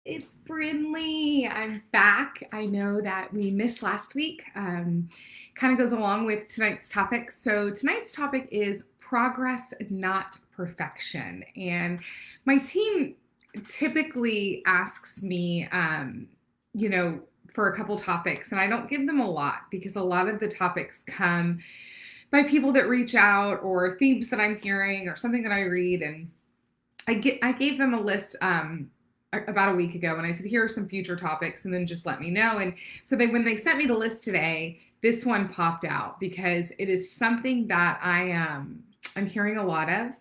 It's Brindley. I'm back. I know that we missed last week. Kind of goes along with tonight's topic. So, tonight's topic is progress, not perfection. And my team typically asks me, for a couple topics, and I don't give them a lot because a lot of the topics come by people that reach out or themes that I'm hearing or something that I read. And I gave them a list about a week ago, and I said, here are some future topics, and then just let me know. And so when they sent me the list today, this one popped out because it is something that I'm hearing a lot of.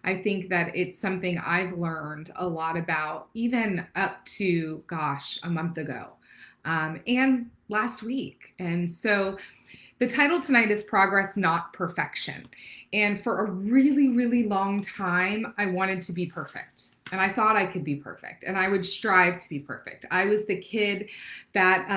I think that it's something I've learned a lot about, even up to, gosh, a month ago, and last week. And so the title tonight is Progress, Not Perfection. And for a really, really long time, I wanted to be perfect. And I thought I could be perfect. And I would strive to be perfect. I was the kid that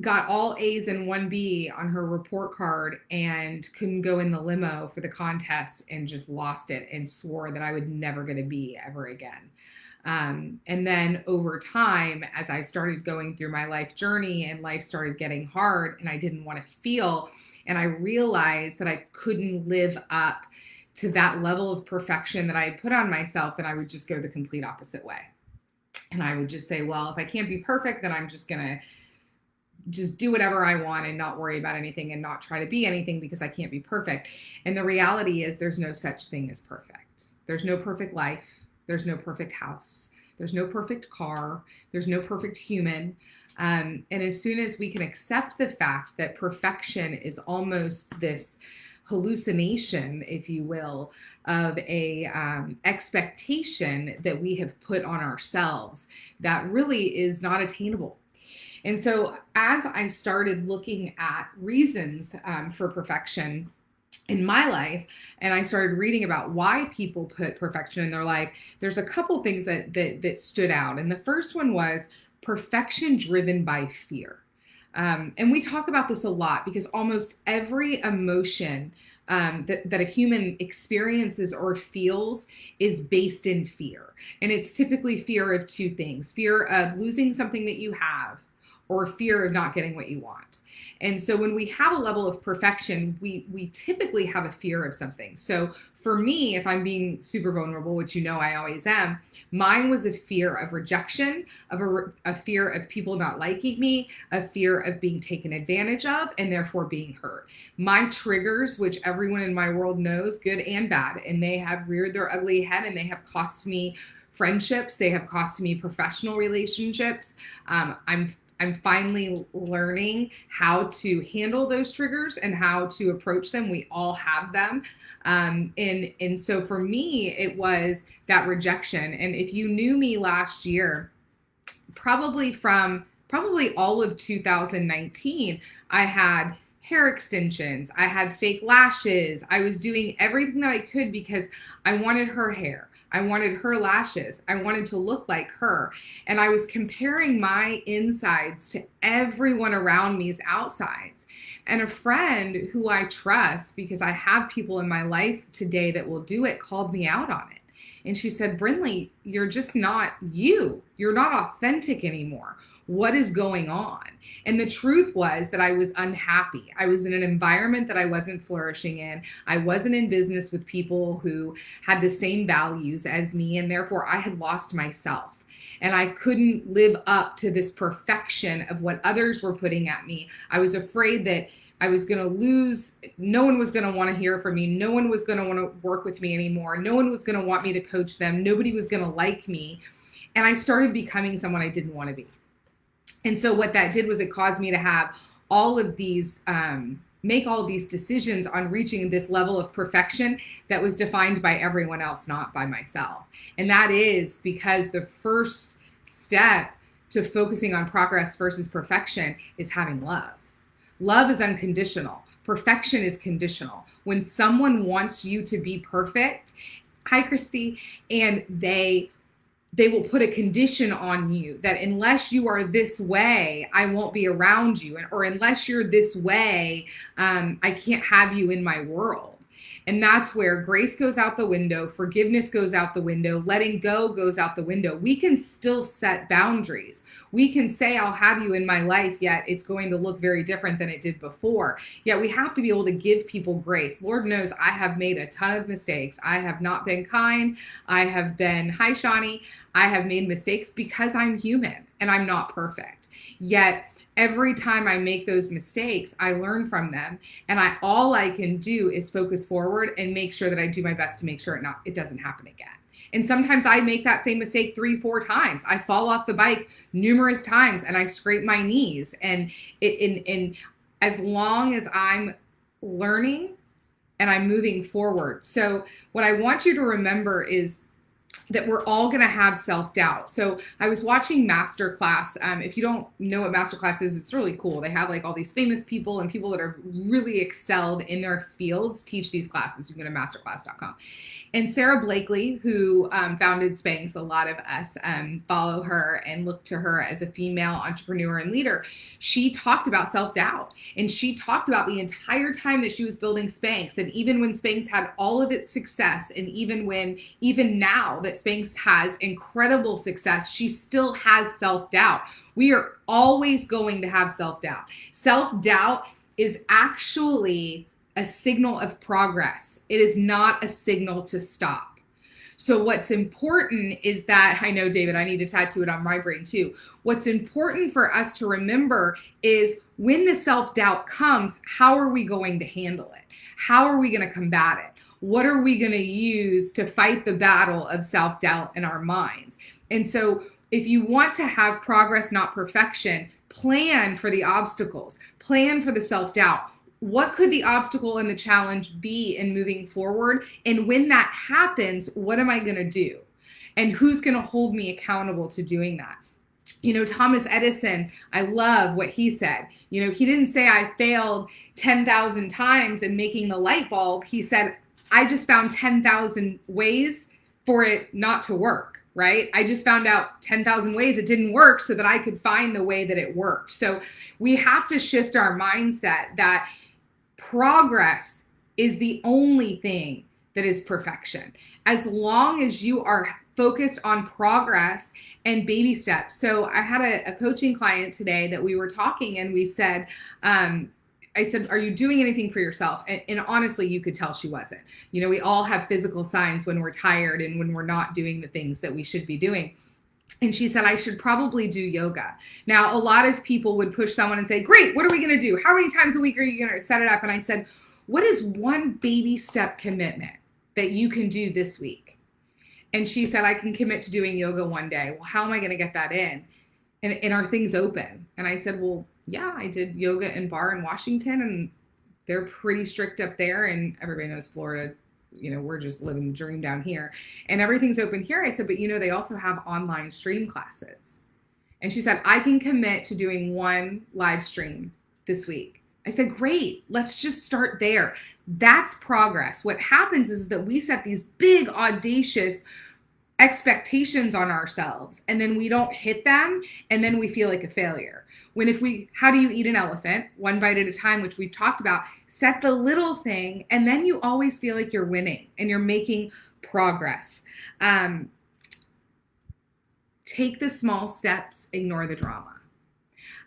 got all A's and one B on her report card and couldn't go in the limo for the contest and just lost it and swore that I would never get a B ever again. And then over time, as I started going through my life journey and life started getting hard and I didn't want to feel, and I realized that I couldn't live up to that level of perfection that I had put on myself, and I would just go the complete opposite way. And I would just say, well, if I can't be perfect, then I'm just going to just do whatever I want and not worry about anything and not try to be anything because I can't be perfect. And the reality is there's no such thing as perfect. There's no perfect life. There's no perfect house. There's no perfect car. There's no perfect human. And as soon as we can accept the fact that perfection is almost this hallucination, if you will, of a expectation that we have put on ourselves that really is not attainable. And so as I started looking at reasons for perfection in my life, and I started reading about why people put perfection in their life, there's a couple things that stood out. And the first one was perfection driven by fear. And we talk about this a lot because almost every emotion that a human experiences or feels is based in fear. And it's typically fear of two things: fear of losing something that you have, or fear of not getting what you want. And so when we have a level of perfection, we typically have a fear of something. So for me, if I'm being super vulnerable, which you know I always am, mine was a fear of rejection, of a fear of people not liking me, a fear of being taken advantage of, and therefore being hurt. My triggers, which everyone in my world knows, good and bad, and they have reared their ugly head, and they have cost me friendships, they have cost me professional relationships. I'm finally learning how to handle those triggers and how to approach them. We all have them. And so for me, it was that rejection. And if you knew me last year, probably all of 2019, I had hair extensions. I had fake lashes. I was doing everything that I could because I wanted her hair. I wanted her lashes. I wanted to look like her. And I was comparing my insides to everyone around me's outsides. And a friend who I trust, because I have people in my life today that will do it, called me out on it. And she said, Brindley, you're just not you. You're not authentic anymore. What is going on? And the truth was that I was unhappy. I was in an environment that I wasn't flourishing in. I wasn't in business with people who had the same values as me, and therefore I had lost myself. And I couldn't live up to this perfection of what others were putting at me. I was afraid that I was going to lose. No one was going to want to hear from me. No one was going to want to work with me anymore. No one was going to want me to coach them. Nobody was going to like me. And I started becoming someone I didn't want to be. And so what that did was it caused me to have all of these, make all of these decisions on reaching this level of perfection that was defined by everyone else, not by myself. And that is because the first step to focusing on progress versus perfection is having love. Love is unconditional. Perfection is conditional. When someone wants you to be perfect, hi, Christy, and they will put a condition on you that unless you are this way, I won't be around you. Or unless you're this way, I can't have you in my world. And that's where grace goes out the window, forgiveness goes out the window, letting go goes out the window. We can still set boundaries. We can say, I'll have you in my life, yet it's going to look very different than it did before. Yet we have to be able to give people grace. Lord knows I have made a ton of mistakes. I have not been kind. I have been, hi, Shawnee. I have made mistakes because I'm human and I'm not perfect. Yet every time I make those mistakes, I learn from them. And all I can do is focus forward and make sure that I do my best to make sure it doesn't happen again. And sometimes I make that same mistake 3-4 times. I fall off the bike numerous times and I scrape my knees. And as long as I'm learning and I'm moving forward. So what I want you to remember is that we're all going to have self-doubt. So I was watching Masterclass. If you don't know what Masterclass is, it's really cool. They have like all these famous people and people that are really excelled in their fields teach these classes. You can go to masterclass.com. And Sarah Blakely, who founded Spanx, a lot of us follow her and look to her as a female entrepreneur and leader. She talked about self-doubt, and she talked about the entire time that she was building Spanx, and even when Spanx had all of its success, and even now that Spanx has incredible success, she still has self-doubt. We are always going to have self-doubt. Self-doubt is actually a signal of progress. It is not a signal to stop. So what's important is that, I know, David, I need to tattoo it on my brain too. What's important for us to remember is when the self-doubt comes, how are we going to handle it? How are we going to combat it? What are we going to use to fight the battle of self-doubt in our minds? And so if you want to have progress, not perfection, plan for the obstacles, plan for the self-doubt. What could the obstacle and the challenge be in moving forward? And when that happens, what am I going to do? And who's going to hold me accountable to doing that? You know, Thomas Edison, I love what he said. You know, he didn't say I failed 10,000 times in making the light bulb. He said, I just found 10,000 ways for it not to work, right? I just found out 10,000 ways it didn't work so that I could find the way that it worked. So we have to shift our mindset that progress is the only thing that is perfection. As long as you are focused on progress and baby steps. So I had a coaching client today that we were talking, and we said, I said, are you doing anything for yourself? And honestly, you could tell she wasn't. You know, we all have physical signs when we're tired and when we're not doing the things that we should be doing. And she said, I should probably do yoga. Now, a lot of people would push someone and say, great, what are we going to do? How many times a week are you going to set it up? And I said, what is one baby step commitment that you can do this week? And she said, I can commit to doing yoga one day. Well, how am I going to get that in? And are things open? And I said, well, yeah, I did yoga in Bar in Washington, and they're pretty strict up there. And everybody knows Florida, you know, we're just living the dream down here, and everything's open here. I said, but you know, they also have online stream classes. And she said, I can commit to doing one live stream this week. I said, great, let's just start there. That's progress. What happens is that we set these big, audacious expectations on ourselves, and then we don't hit them, and then we feel like a failure. When how do you eat an elephant? One bite at a time, which we've talked about. Set the little thing, and then you always feel like you're winning and you're making progress. Take the small steps, ignore the drama.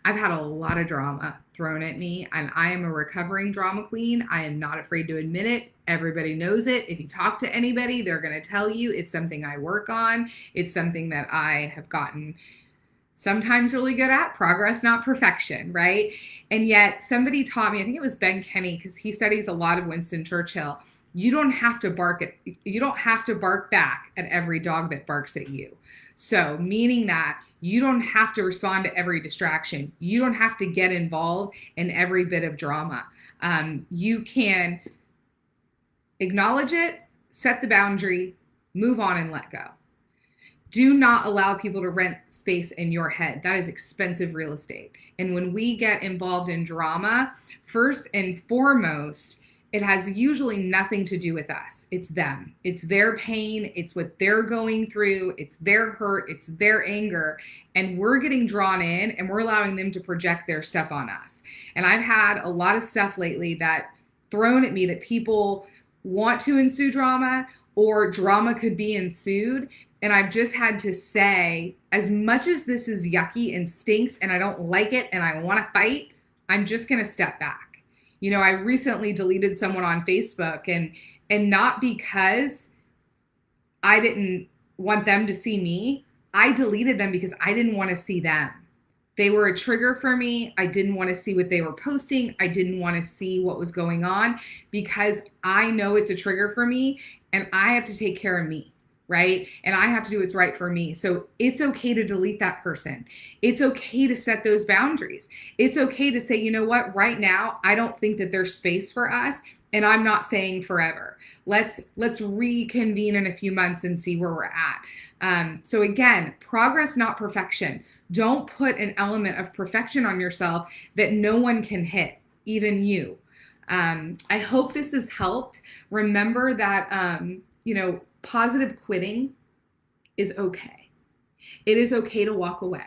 I've had a lot of drama thrown at me, and I am a recovering drama queen. I am not afraid to admit it. Everybody knows it. If you talk to anybody, they're going to tell you it's something I work on. It's something that I have gotten sometimes really good at. Progress, not perfection, right? And yet somebody taught me, I think it was Ben Kenny, because he studies a lot of Winston Churchill. You don't have to bark back at every dog that barks at you. So meaning that you don't have to respond to every distraction. You don't have to get involved in every bit of drama. You can acknowledge it, set the boundary, move on, and let go. Do not allow people to rent space in your head. That is expensive real estate. And when we get involved in drama, first and foremost, it has usually nothing to do with us. It's them. It's their pain. It's what they're going through. It's their hurt. It's their anger. And we're getting drawn in, and we're allowing them to project their stuff on us. And I've had a lot of stuff lately that thrown at me that people want to ensue drama, or drama could be ensued. And I've just had to say, as much as this is yucky and stinks and I don't like it and I want to fight, I'm just going to step back. You know, I recently deleted someone on Facebook, and not because I didn't want them to see me. I deleted them because I didn't want to see them. They were a trigger for me. I didn't want to see what they were posting. I didn't want to see what was going on because I know it's a trigger for me and I have to take care of me, right? And I have to do what's right for me. So it's okay to delete that person. It's okay to set those boundaries. It's okay to say, you know what, right now, I don't think that there's space for us. And I'm not saying forever. Let's reconvene in a few months and see where we're at. So again, progress, not perfection. Don't put an element of perfection on yourself that no one can hit, even you. I hope this has helped. Remember that, positive quitting is okay. It is okay to walk away.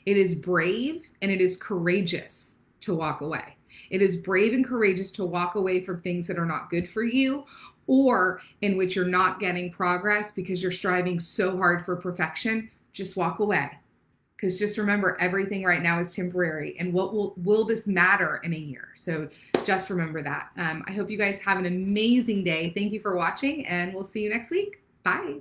It is brave and it is courageous to walk away. It is brave and courageous to walk away from things that are not good for you or in which you're not getting progress because you're striving so hard for perfection. Just walk away. Because just remember, everything right now is temporary. And what will this matter in a year? So just remember that. I hope you guys have an amazing day. Thank you for watching, and we'll see you next week. Bye.